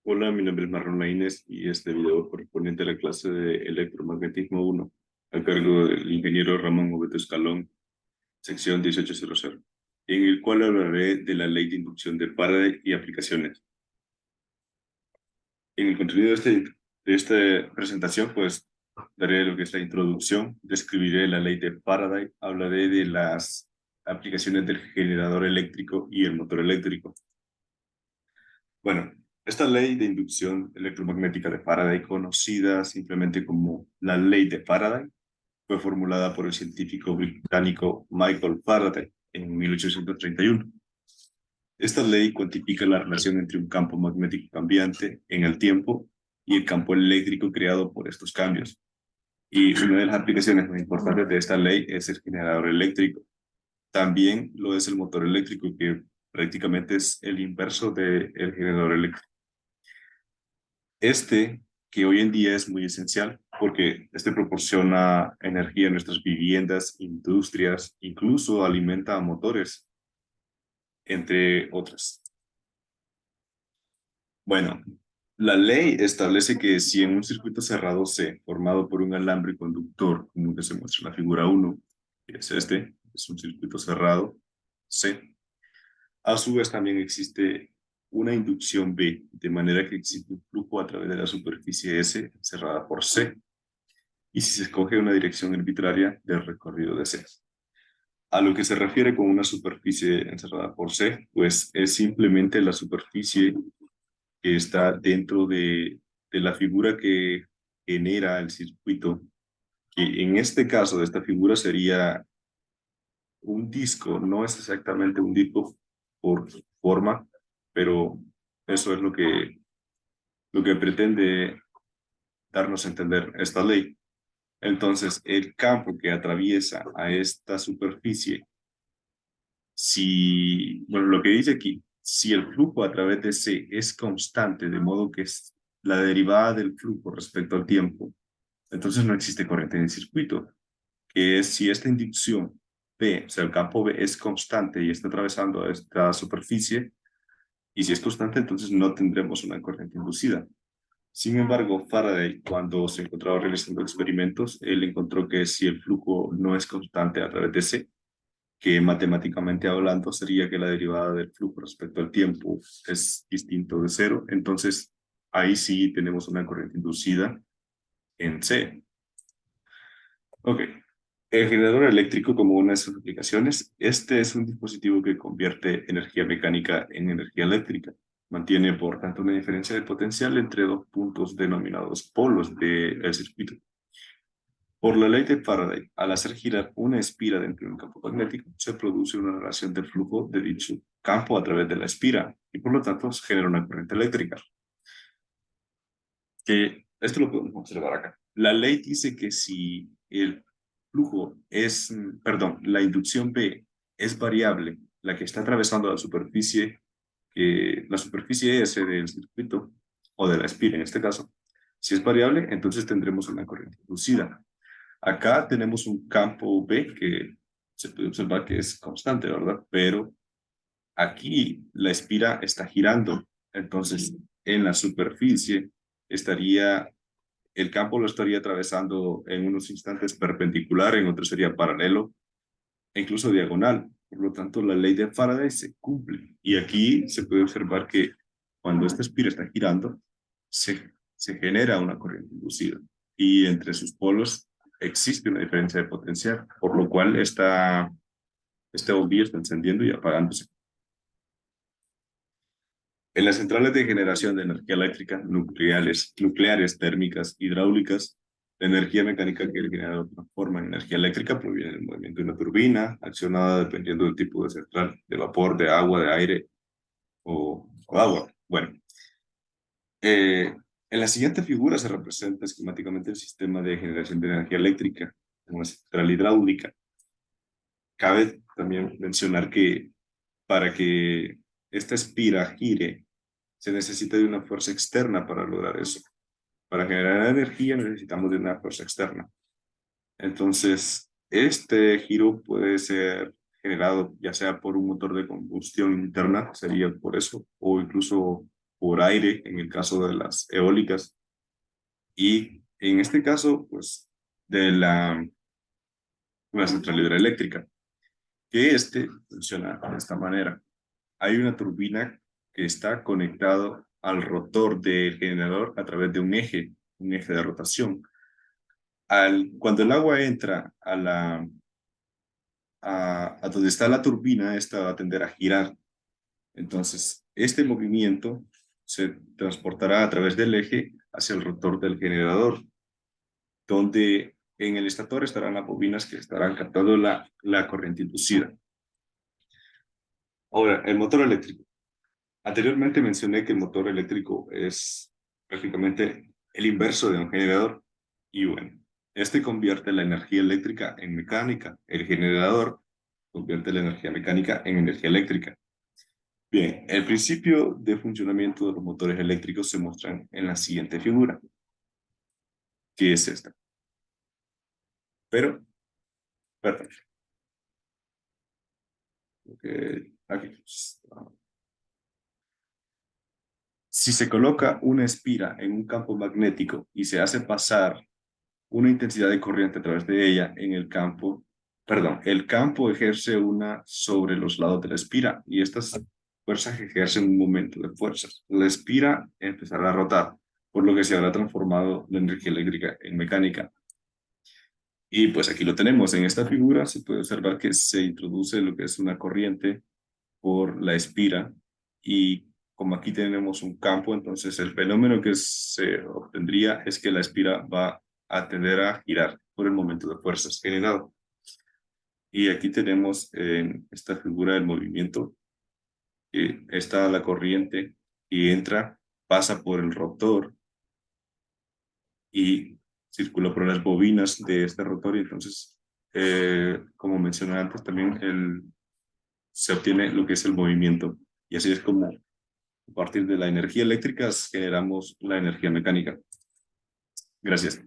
Hola, mi nombre es Marlon Laínez y este video correspondiente a la clase de Electromagnetismo 1, a cargo del ingeniero Ramón Obeto Escalón, sección 1800, en el cual hablaré de la ley de inducción de Faraday y aplicaciones. En el contenido de esta presentación, pues, daré lo que es la introducción, describiré la ley de Faraday, hablaré de las aplicaciones del generador eléctrico y el motor eléctrico. Bueno, esta ley de inducción electromagnética de Faraday, conocida simplemente como la ley de Faraday, fue formulada por el científico británico Michael Faraday en 1831. Esta ley cuantifica la relación entre un campo magnético cambiante en el tiempo y el campo eléctrico creado por estos cambios. Y una de las aplicaciones más importantes de esta ley es el generador eléctrico. También lo es el motor eléctrico, que prácticamente es el inverso del generador eléctrico. Que hoy en día es muy esencial porque proporciona energía a nuestras viviendas, industrias, incluso alimenta a motores, entre otras. Bueno, la ley establece que si en un circuito cerrado C, formado por un alambre conductor, como que se muestra en la figura 1, que es es un circuito cerrado C, a su vez también existe una inducción B, de manera que existe un flujo a través de la superficie S cerrada por C, y si se escoge una dirección arbitraria del recorrido de C. A lo que se refiere con una superficie encerrada por C, pues es simplemente la superficie que está dentro de la figura que genera el circuito, que en este caso de esta figura sería un disco. No es exactamente un disco por forma, pero eso es lo que pretende darnos a entender esta ley. Entonces, el campo que atraviesa a esta superficie, bueno, lo que dice aquí, si el flujo a través de C es constante, de modo que es la derivada del flujo respecto al tiempo, entonces no existe corriente en el circuito, que es si esta inducción B, o sea, el campo B es constante y está atravesando esta superficie, y si es constante, entonces no tendremos una corriente inducida. Sin embargo, Faraday, cuando se encontraba realizando experimentos, él encontró que si el flujo no es constante a través de C, que matemáticamente hablando sería que la derivada del flujo respecto al tiempo es distinto de cero, entonces ahí sí tenemos una corriente inducida en C. Ok. El generador eléctrico, como una de sus aplicaciones, este es un dispositivo que convierte energía mecánica en energía eléctrica. Mantiene, por tanto, una diferencia de potencial entre dos puntos denominados polos del circuito. Por la ley de Faraday, al hacer girar una espira dentro de un campo magnético, se produce una relación del flujo de dicho campo a través de la espira y por lo tanto se genera una corriente eléctrica. Que esto lo podemos observar acá. La ley dice que si el flujo es, perdón, la inducción B es variable, la que está atravesando la superficie S del circuito, o de la espira en este caso, si es variable, entonces tendremos una corriente inducida. Acá tenemos un campo B que se puede observar que es constante, ¿verdad? Pero aquí la espira está girando. Entonces, en la superficie estaría, el campo lo estaría atravesando en unos instantes perpendicular, en otros sería paralelo e incluso diagonal. Por lo tanto, la ley de Faraday se cumple. Y aquí se puede observar que cuando esta espira está girando, se genera una corriente inducida. Y entre sus polos existe una diferencia de potencial, por lo cual este bombilla está encendiendo y apagándose. En las centrales de generación de energía eléctrica, nucleares, térmicas, hidráulicas, la energía mecánica que el generador transforma en energía eléctrica proviene del movimiento de una turbina, accionada dependiendo del tipo de central, de vapor, de agua, de aire o agua. Bueno, en la siguiente figura se representa esquemáticamente el sistema de generación de energía eléctrica en una central hidráulica. Cabe también mencionar que para que esta espira gire, se necesita de una fuerza externa para lograr eso. Para generar energía necesitamos de una fuerza externa. Entonces, este giro puede ser generado ya sea por un motor de combustión interna, sería por eso, o incluso por aire en el caso de las eólicas y en este caso, pues, de una central hidroeléctrica, que funciona de esta manera. Hay una turbina que está conectado al rotor del generador a través de un eje de rotación. Cuando el agua entra a donde está la turbina, esta va a tender a girar. Entonces, este movimiento se transportará a través del eje hacia el rotor del generador, donde en el estator estarán las bobinas que estarán captando la corriente inducida. Ahora, el motor eléctrico. Anteriormente mencioné que el motor eléctrico es prácticamente el inverso de un generador. Y bueno, convierte la energía eléctrica en mecánica. El generador convierte la energía mecánica en energía eléctrica. Bien, el principio de funcionamiento de los motores eléctricos se muestran en la siguiente figura, que es esta. Pero, perdón. Aquí. Si se coloca una espira en un campo magnético y se hace pasar una intensidad de corriente a través de ella en el campo, perdón, el campo ejerce una sobre los lados de la espira y estas fuerzas ejercen un momento de fuerzas. La espira empezará a rotar, por lo que se habrá transformado la energía eléctrica en mecánica. Y pues aquí lo tenemos, en esta figura se puede observar que se introduce lo que es una corriente por la espira y como aquí tenemos un campo, entonces el fenómeno que se obtendría es que la espira va a tender a girar por el momento de fuerzas generado. Y aquí tenemos en esta figura del movimiento, que está la corriente y entra, pasa por el rotor y circula por las bobinas de este rotor y entonces, como mencioné antes, también se obtiene lo que es el movimiento. Y así es como a partir de la energía eléctrica generamos la energía mecánica. Gracias.